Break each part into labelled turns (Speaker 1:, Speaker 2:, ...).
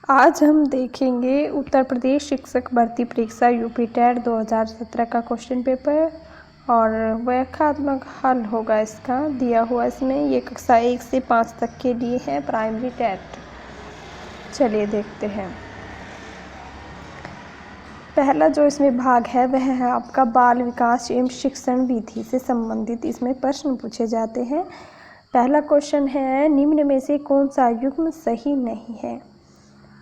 Speaker 1: आज हम देखेंगे उत्तर प्रदेश शिक्षक भर्ती परीक्षा यूपी टेट 2017 का क्वेश्चन पेपर और व्याख्यात्मक हल होगा इसका दिया हुआ। इसमें ये कक्षा 1 से 5 तक के लिए है प्राइमरी टेट। चलिए देखते हैं। पहला जो इसमें भाग है वह है आपका बाल विकास एवं शिक्षण विधि से संबंधित इसमें प्रश्न पूछे जाते हैं। पहला क्वेश्चन है, निम्न में से कौन सा युग्म सही नहीं है।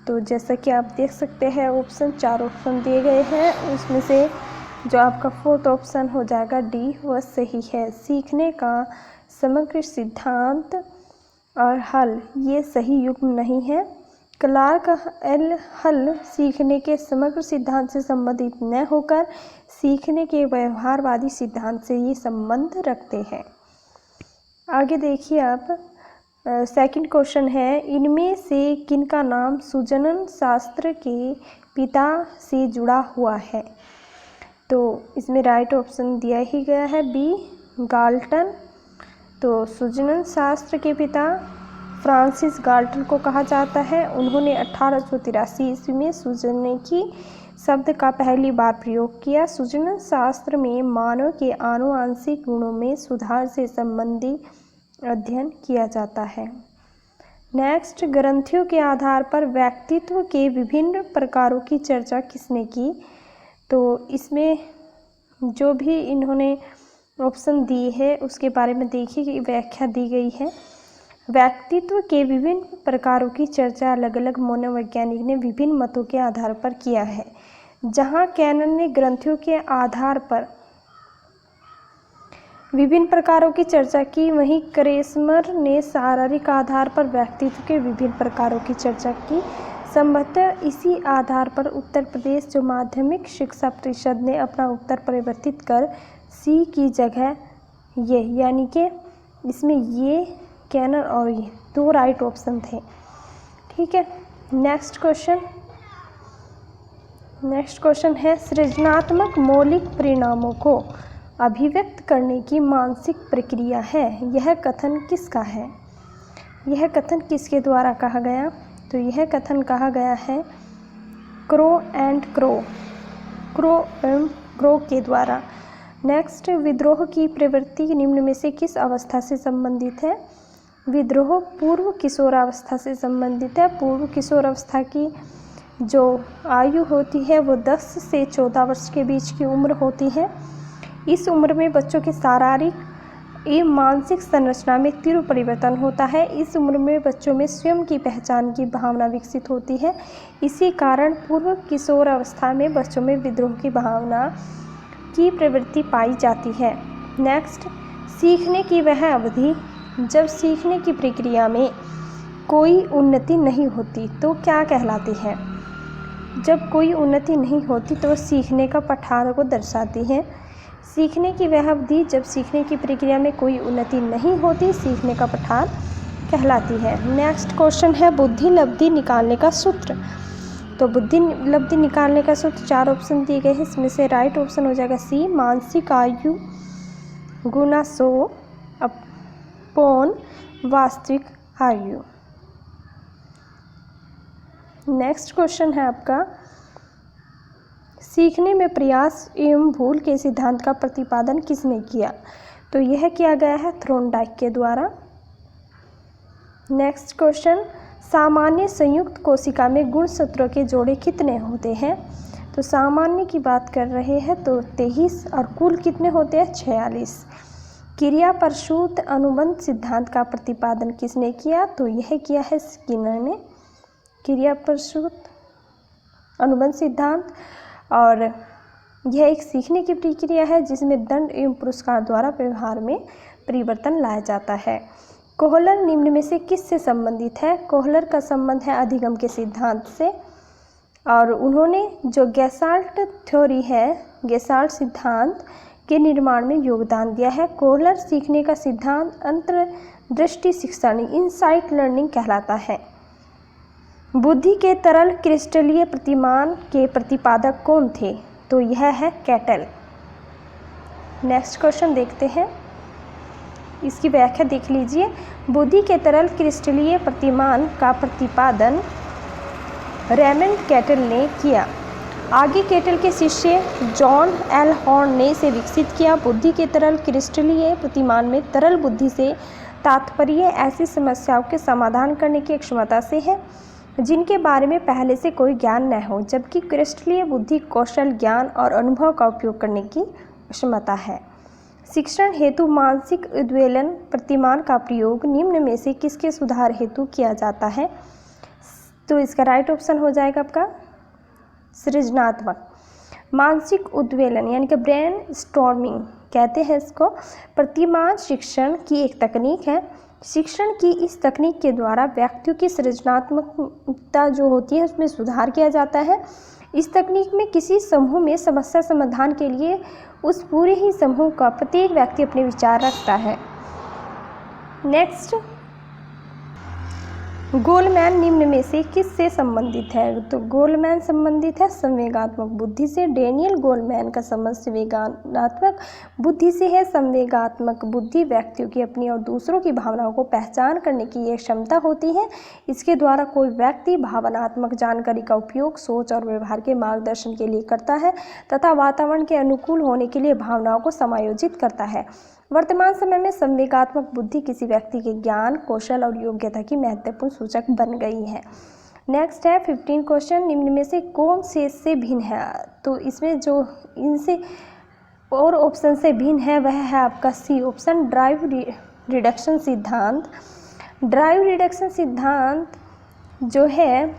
Speaker 1: तो जैसा कि आप देख सकते हैं चार ऑप्शन दिए गए हैं, उसमें से जो आपका फोर्थ ऑप्शन हो जाएगा डी वह सही है। सीखने का समग्र सिद्धांत और हल ये सही युग्म नहीं है। क्लार्क एल हल सीखने के समग्र सिद्धांत से संबंधित न होकर सीखने के व्यवहारवादी सिद्धांत से ये संबंध रखते हैं। आगे देखिए आप, सेकंड क्वेश्चन है, इनमें से किनका नाम सुजनन शास्त्र के पिता से जुड़ा हुआ है। तो इसमें राइट ऑप्शन दिया ही गया है बी गाल्टन। तो सुजनन शास्त्र के पिता फ्रांसिस गाल्टन को कहा जाता है। उन्होंने 1883 ईस्वी में सुजनकी शब्द का पहली बार प्रयोग किया। सुजनन शास्त्र में मानव के आनुवांशिक गुणों में सुधार से संबंधित अध्ययन किया जाता है। नेक्स्ट, ग्रंथियों के आधार पर व्यक्तित्व के विभिन्न प्रकारों की चर्चा किसने की। तो इसमें जो भी इन्होंने ऑप्शन दिए है उसके बारे में देखिए कि व्याख्या दी गई है। व्यक्तित्व के विभिन्न प्रकारों की चर्चा अलग अलग मनोवैज्ञानिक ने विभिन्न मतों के आधार पर किया है। जहाँ कैनन ने ग्रंथियों के आधार पर विभिन्न प्रकारों की चर्चा की, वहीं क्रेस्मर ने शारीरिक आधार पर व्यक्तित्व के विभिन्न प्रकारों की चर्चा की। संभवतः इसी आधार पर उत्तर प्रदेश जो माध्यमिक शिक्षा परिषद ने अपना उत्तर परिवर्तित कर सी की जगह ये, यानी कि इसमें ये कैनन और ये दो राइट ऑप्शन थे। ठीक है, नेक्स्ट क्वेश्चन है, सृजनात्मक मौलिक परिणामों को अभिव्यक्त करने की मानसिक प्रक्रिया है। यह कथन किसका है। यह कथन किसके द्वारा कहा गया। तो यह कथन कहा गया है क्रो एंड क्रो के द्वारा। नेक्स्ट, विद्रोह की प्रवृत्ति निम्न में से किस अवस्था से संबंधित है। विद्रोह पूर्व किशोरावस्था से संबंधित है। पूर्व किशोरावस्था की जो आयु होती है वो 10 से 14 वर्ष के बीच की उम्र होती है। इस उम्र में बच्चों के शारीरिक एवं मानसिक संरचना में तीव्र परिवर्तन होता है। इस उम्र में बच्चों में स्वयं की पहचान की भावना विकसित होती है। इसी कारण पूर्व किशोर अवस्था में बच्चों में विद्रोह की भावना की प्रवृत्ति पाई जाती है। नेक्स्ट, सीखने की वह अवधि जब सीखने की प्रक्रिया में कोई उन्नति नहीं होती तो क्या कहलाती है। जब कोई उन्नति नहीं होती तो सीखने का पठार को दर्शाती है। सीखने की वह अवधि जब सीखने की प्रक्रिया में कोई उन्नति नहीं होती सीखने का पठार कहलाती है। नेक्स्ट क्वेश्चन है, बुद्धि लब्धि निकालने का सूत्र। तो बुद्धि लब्धि निकालने का सूत्र 4 ऑप्शन दिए गए हैं। इसमें से राइट ऑप्शन हो जाएगा सी मानसिक आयु गुना 100 अपॉन वास्तविक आयु। नेक्स्ट क्वेश्चन है आपका, सीखने में प्रयास एवं भूल के सिद्धांत का प्रतिपादन किसने किया। तो यह किया गया है थ्रोनडाइक के द्वारा। नेक्स्ट क्वेश्चन, सामान्य संयुक्त कोशिका में गुणसूत्रों के जोड़े कितने होते हैं। तो सामान्य की बात कर रहे हैं तो 23 और कुल कितने होते हैं 46। क्रिया प्रसूत अनुबंध सिद्धांत का प्रतिपादन किसने किया। तो यह किया है स्किनर ने, क्रिया प्रसूत अनुबंध सिद्धांत। और यह एक सीखने की प्रक्रिया है जिसमें दंड एवं पुरस्कार द्वारा व्यवहार में परिवर्तन लाया जाता है। कोहलर निम्न में से किससे संबंधित है। कोहलर का संबंध है अधिगम के सिद्धांत से और उन्होंने जो गेसाल्ट थ्योरी है, गेसाल्ट सिद्धांत के निर्माण में योगदान दिया है। कोहलर सीखने का सिद्धांत अंतर्दृष्टि शिक्षण इनसाइट लर्निंग कहलाता है। बुद्धि के तरल क्रिस्टलीय प्रतिमान के प्रतिपादक कौन थे। तो यह है कैटल। नेक्स्ट क्वेश्चन देखते हैं, इसकी व्याख्या देख लीजिए। बुद्धि के तरल क्रिस्टलीय प्रतिमान का प्रतिपादन रेमंड कैटल ने किया। आगे कैटल के शिष्य जॉन एल हॉर्न ने इसे विकसित किया। बुद्धि के तरल क्रिस्टलीय प्रतिमान में तरल बुद्धि से तात्पर्य ऐसी समस्याओं के समाधान करने की क्षमता से है जिनके बारे में पहले से कोई ज्ञान न हो, जबकि क्रिस्टलीय बुद्धि कौशल, ज्ञान और अनुभव का उपयोग करने की क्षमता है। शिक्षण हेतु मानसिक उद्वेलन प्रतिमान का प्रयोग निम्न में से किसके सुधार हेतु किया जाता है? तो इसका राइट ऑप्शन हो जाएगा आपका सृजनात्मक। मानसिक उद्वेलन यानी कि ब्रेन स्टॉर्मिंग कहते हैं इसको, प्रतिमान शिक्षण की एक तकनीक है। शिक्षण की इस तकनीक के द्वारा व्यक्तियों की सृजनात्मकता जो होती है उसमें सुधार किया जाता है। इस तकनीक में किसी समूह में समस्या समाधान के लिए उस पूरे ही समूह का प्रत्येक व्यक्ति अपने विचार रखता है। नेक्स्ट, गोलमैन निम्न में से किससे संबंधित है? तो गोलमैन संबंधित है संवेगात्मक बुद्धि से। डेनियल गोलमैन का संबंध संवेगात्मक बुद्धि से है। संवेगात्मक बुद्धि व्यक्तियों की अपनी और दूसरों की भावनाओं को पहचान करने की एक क्षमता होती है। इसके द्वारा कोई व्यक्ति भावनात्मक जानकारी का उपयोग सोच और व्यवहार के मार्गदर्शन के लिए करता है तथा वातावरण के अनुकूल होने के लिए भावनाओं को समायोजित करता है। वर्तमान समय में संवेगात्मक बुद्धि किसी व्यक्ति के ज्ञान, कौशल और योग्यता की महत्वपूर्ण सूचक बन गई है। नेक्स्ट है 15 क्वेश्चन, निम्न में से कौन से इससे भिन्न है? तो इसमें जो इनसे और ऑप्शन से भिन्न है वह है आपका सी ऑप्शन, ड्राइव रिडक्शन सिद्धांत। ड्राइव रिडक्शन सिद्धांत जो है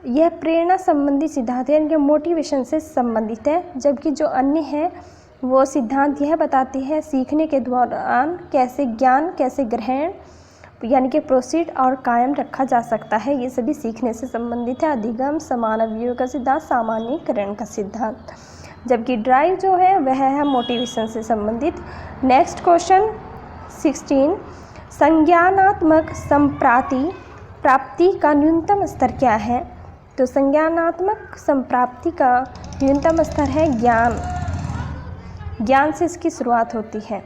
Speaker 1: यह प्रेरणा संबंधी सिद्धांत है, यानी कि मोटिवेशन से संबंधित है, जबकि जो अन्य है वो सिद्धांत यह बताती है सीखने के दौरान कैसे ज्ञान कैसे ग्रहण यानी कि प्रोसीड और कायम रखा जा सकता है। ये सभी सीखने से संबंधित है। अधिगम, समान अवयव का सिद्धांत, सामान्यीकरण का सिद्धांत, जबकि ड्राइव जो है वह है मोटिवेशन से संबंधित। नेक्स्ट क्वेश्चन 16, संज्ञानात्मक संप्राप्ति का न्यूनतम स्तर क्या है? तो संज्ञानात्मक संप्राप्ति का न्यूनतम स्तर है ज्ञान। ज्ञान से इसकी शुरुआत होती है।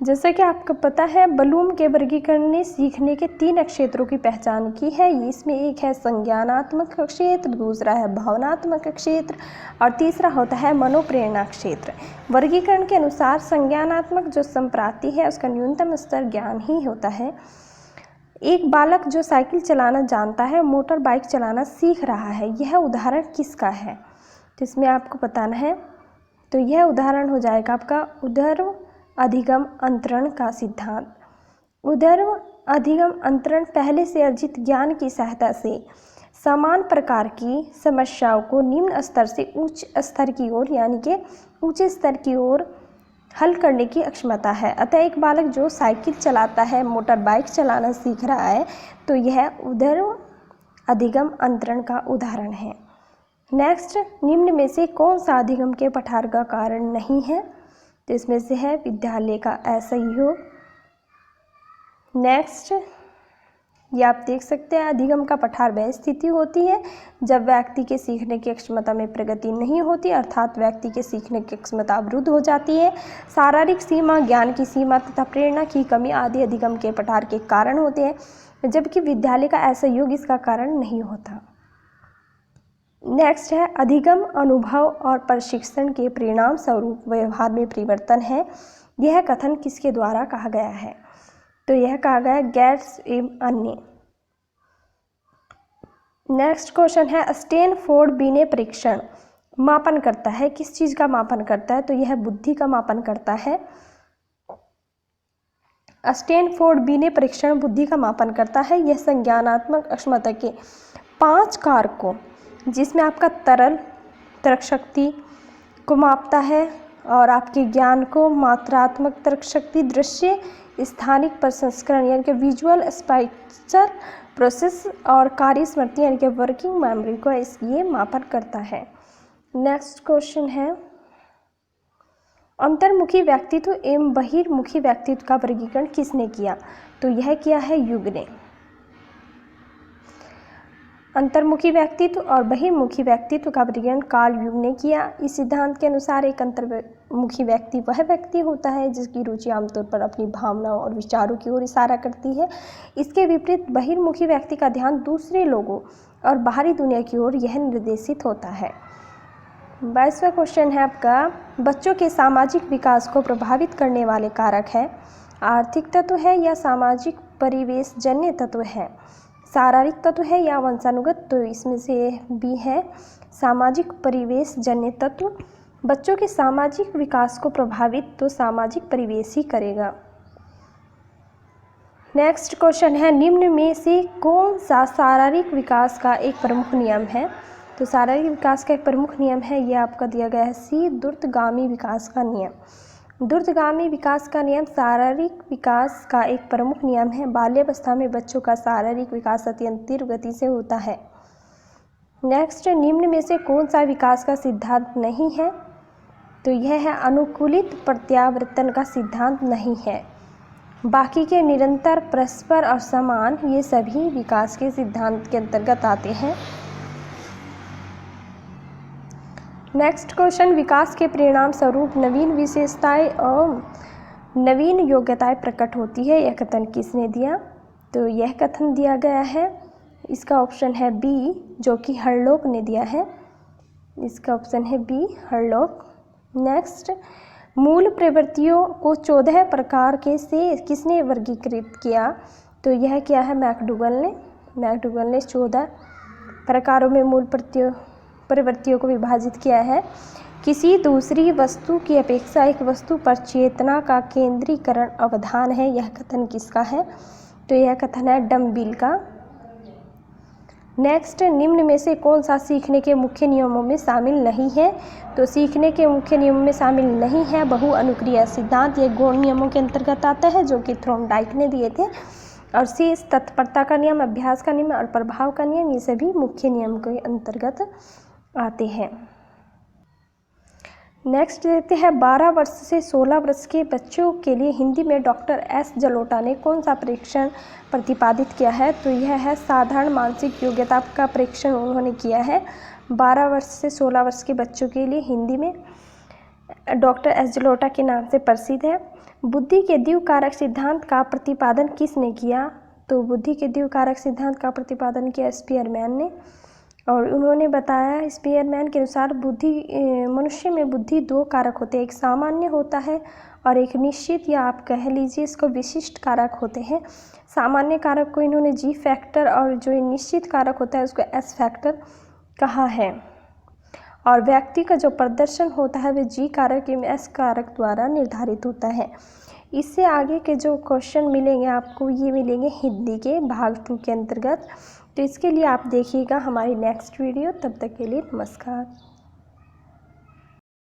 Speaker 1: जैसा कि आपको पता है ब्लूम के वर्गीकरण ने सीखने के 3 क्षेत्रों की पहचान की है। इसमें एक है संज्ञानात्मक क्षेत्र, दूसरा है भावनात्मक क्षेत्र और तीसरा होता है मनोप्रेरणा क्षेत्र। वर्गीकरण के अनुसार संज्ञानात्मक जो संप्राप्ति है उसका न्यूनतम स्तर ज्ञान ही होता है। एक बालक जो साइकिल चलाना जानता है, मोटर बाइक चलाना सीख रहा है, यह उदाहरण किसका है? तो इसमें आपको बताना है। तो यह उदाहरण हो जाएगा आपका उदर्व अधिगम अंतरण का सिद्धांत। उदर्व अधिगम अंतरण पहले से अर्जित ज्ञान की सहायता से समान प्रकार की समस्याओं को निम्न स्तर से उच्च स्तर की ओर यानी कि ऊंचे स्तर की ओर हल करने की क्षमता है। अतः एक बालक जो साइकिल चलाता है, मोटर बाइक चलाना सीख रहा है, तो यह उदर्व अधिगम अंतरण का उदाहरण है। नेक्स्ट, निम्न में से कौन सा अधिगम के पठार का कारण नहीं है? तो इसमें से है विद्यालय का असहयोग। नेक्स्ट, ये आप देख सकते हैं अधिगम का पठार वह स्थिति होती है जब व्यक्ति के सीखने की क्षमता में प्रगति नहीं होती, अर्थात व्यक्ति के सीखने की क्षमता अवरुद्ध हो जाती है। शारीरिक सीमा, ज्ञान की सीमा तथा प्रेरणा की कमी आदि अधिगम के पठार के कारण होते हैं, जबकि विद्यालय का असहयोग इसका कारण नहीं होता। नेक्स्ट है अधिगम अनुभव और प्रशिक्षण के परिणाम स्वरूप व्यवहार में परिवर्तन है। यह कथन किसके द्वारा कहा गया है? तो यह कहा गया गेट्स एवं अन्य। नेक्स्ट क्वेश्चन है स्टैनफोर्ड बिने परीक्षण मापन करता है, किस चीज़ का मापन करता है? तो यह बुद्धि का मापन करता है। स्टैनफोर्ड बिने परीक्षण बुद्धि का मापन करता है। यह संज्ञानात्मक क्षमता के 5 कारकों जिसमें आपका तरल तर्क शक्ति को मापता है और आपके ज्ञान को मात्रात्मक तर्क शक्ति, दृश्य स्थानिक प्रसंस्करण यानी कि विजुअल स्पाइचर प्रोसेस और कार्य स्मृति यानी कि वर्किंग मेमोरी को ये मापन करता है। नेक्स्ट क्वेश्चन है अंतर्मुखी व्यक्तित्व एवं बहिर्मुखी व्यक्तित्व का वर्गीकरण किसने किया? तो यह किया है युग ने। अंतर्मुखी व्यक्तित्व और बहिर्मुखी व्यक्तित्व का वर्गीकरण कार्ल युंग ने किया। इस सिद्धांत के अनुसार एक अंतर्मुखी व्यक्ति वह व्यक्ति होता है जिसकी रुचि आमतौर पर अपनी भावनाओं और विचारों की ओर इशारा करती है। इसके विपरीत बहिर्मुखी व्यक्ति का ध्यान दूसरे लोगों और बाहरी दुनिया की ओर यह निर्देशित होता है। 22वां क्वेश्चन है आपका, बच्चों के सामाजिक विकास को प्रभावित करने वाले कारक है। आर्थिक तत्व है या सामाजिक परिवेश जन्य तत्व है, शारीरिक तत्व है या वंशानुगत। तो इसमें से बी है सामाजिक परिवेश जन्य तत्व। बच्चों के सामाजिक विकास को प्रभावित तो सामाजिक परिवेश ही करेगा। नेक्स्ट क्वेश्चन है, निम्न में से कौन सा शारीरिक विकास का एक प्रमुख नियम है। तो शारीरिक विकास का एक प्रमुख नियम है, यह आपका दिया गया है सी, द्रुतगामी विकास का नियम। द्रुतगामी विकास का नियम शारीरिक विकास का एक प्रमुख नियम है। बाल्यावस्था में बच्चों का शारीरिक विकास अत्यंत तीव्र गति से होता है। नेक्स्ट, निम्न में से कौन सा विकास का सिद्धांत नहीं है। तो यह है अनुकूलित प्रत्यावर्तन का सिद्धांत नहीं है। बाकी के निरंतर, परस्पर और समान ये सभी विकास के सिद्धांत के अंतर्गत आते हैं। नेक्स्ट क्वेश्चन, विकास के परिणाम स्वरूप नवीन विशेषताएं और नवीन योग्यताएं प्रकट होती है, यह कथन किसने दिया। तो यह कथन दिया गया है, इसका ऑप्शन है बी, जो कि हर्लोक ने दिया है। इसका ऑप्शन है बी, हर्लोक। नेक्स्ट, मूल प्रवृत्तियों को 14 प्रकार के से किसने वर्गीकृत किया। तो यह क्या है, मैकडूगल ने 14 प्रकारों में मूल प्रवृत्तियों को विभाजित किया है। किसी दूसरी वस्तु की अपेक्षा एक वस्तु पर चेतना का केंद्रीकरण अवधान है, यह कथन किसका है। तो यह कथन है डम्बिल का। नेक्स्ट, निम्न में से कौन सा सीखने के मुख्य नियमों में शामिल नहीं है। तो सीखने के मुख्य नियमों में शामिल नहीं है बहु अनुक्रिया सिद्धांत, ये गौण नियमों के अंतर्गत आता है जो कि थॉर्नडाइक ने दिए थे। और शेष तत्परता का नियम, अभ्यास का नियम और प्रभाव का नियम, ये सभी मुख्य नियम के अंतर्गत आते हैं। नेक्स्ट देखते हैं, 12 वर्ष से 16 वर्ष के बच्चों के लिए हिंदी में डॉक्टर एस जलोटा ने कौन सा परीक्षण प्रतिपादित किया है। तो यह है साधारण मानसिक योग्यता का परीक्षण उन्होंने किया है 12 वर्ष से 16 वर्ष के बच्चों के लिए, हिंदी में डॉक्टर एस जलोटा के नाम से प्रसिद्ध है। बुद्धि के द्विकारक सिद्धांत का प्रतिपादन किसने किया। तो बुद्धि के द्विकारक सिद्धांत का प्रतिपादन किया स्पीयरमैन ने। और उन्होंने बताया, स्पीयरमैन के अनुसार मनुष्य में बुद्धि 2 कारक होते हैं, एक सामान्य होता है और एक निश्चित या आप कह लीजिए इसको विशिष्ट कारक होते हैं। सामान्य कारक को इन्होंने जी फैक्टर और जो निश्चित कारक होता है उसको एस फैक्टर कहा है। और व्यक्ति का जो प्रदर्शन होता है वह जी कारक या एस कारक द्वारा निर्धारित होता है। इससे आगे के जो क्वेश्चन मिलेंगे आपको, ये मिलेंगे हिंदी के भाग 2 के अंतर्गत। तो इसके लिए आप देखिएगा हमारी नेक्स्ट वीडियो। तब तक के लिए नमस्कार।